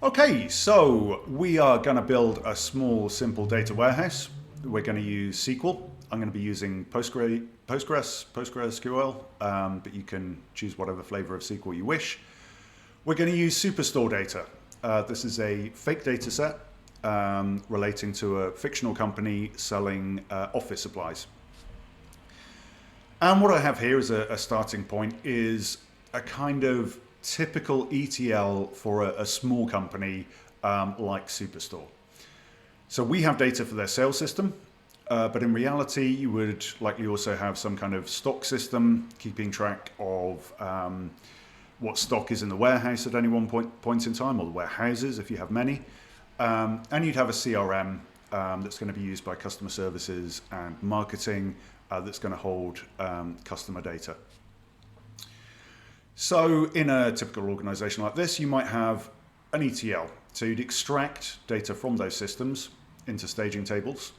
Okay, so we are going to build a small, simple data warehouse. We're going to use SQL. I'm going to be using PostgreSQL, but you can choose whatever flavor of SQL you wish. We're going to use Superstore data. This is a fake data set relating to a fictional company selling office supplies. And what I have here as a starting point is a kind of typical ETL for a small company like Superstore. So we have data for their sales system, but in reality, you would likely also have some kind of stock system keeping track of what stock is in the warehouse at any one point in time, or the warehouses if you have many. And you'd have a CRM that's going to be used by customer services and marketing that's going to hold customer data. So in a typical organization like this, you might have an ETL. So you'd extract data from those systems into staging tables.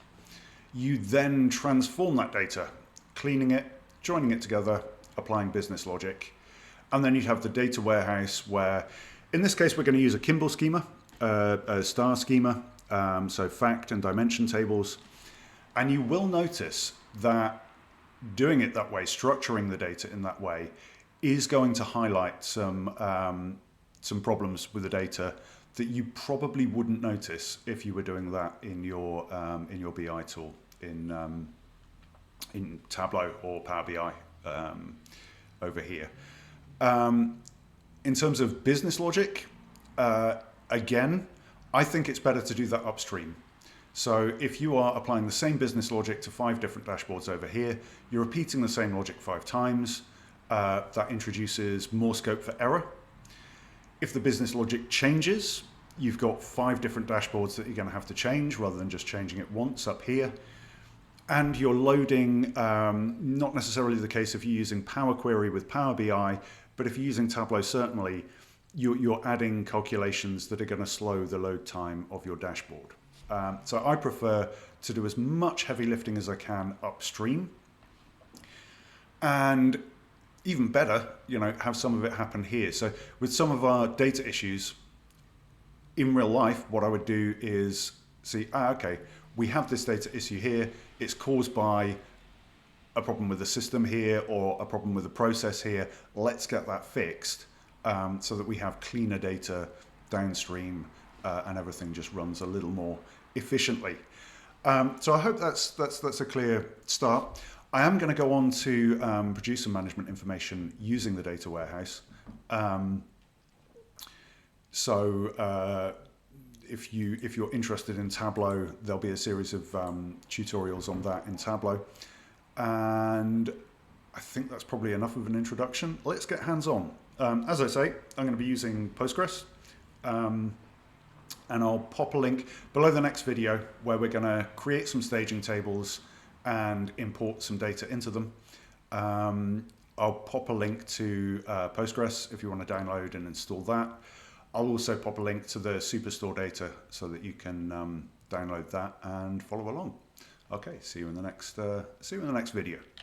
You then transform that data, cleaning it, joining it together, applying business logic. And then you'd have the data warehouse where, in this case, we're going to use a Kimball schema, a star schema, so fact and dimension tables. And you will notice that doing it that way, structuring the data in that way, is going to highlight some problems with the data that you probably wouldn't notice if you were doing that in your BI tool in Tableau or Power BI over here. In terms of business logic, again, I think it's better to do that upstream. So if you are applying the same business logic to 5 different dashboards over here, you're repeating the same logic 5 times. That introduces more scope for error. If the business logic changes, you've got 5 different dashboards that you're going to have to change rather than just changing it once up here. And you're loading, not necessarily the case if you're using Power Query with Power BI, but if you're using Tableau, certainly you're adding calculations that are going to slow the load time of your dashboard. So I prefer to do as much heavy lifting as I can upstream. And even better, have some of it happen here. So with some of our data issues, in real life, what I would do is see, okay, we have this data issue here. It's caused by a problem with the system here or a problem with the process here. Let's get that fixed so that we have cleaner data downstream and everything just runs a little more efficiently. So I hope that's a clear start. I am going to go on to produce some management information using the data warehouse. If you're interested in Tableau, there'll be a series of tutorials on that in Tableau. And I think that's probably enough of an introduction. Let's get hands-on. As I say, I'm going to be using Postgres. And I'll pop a link below the next video where we're going to create some staging tables and import some data into them. I'll pop a link to Postgres if you want to download and install that. I'll also pop a link to the Superstore data so that you can download that and follow along. Okay, see you in the next video.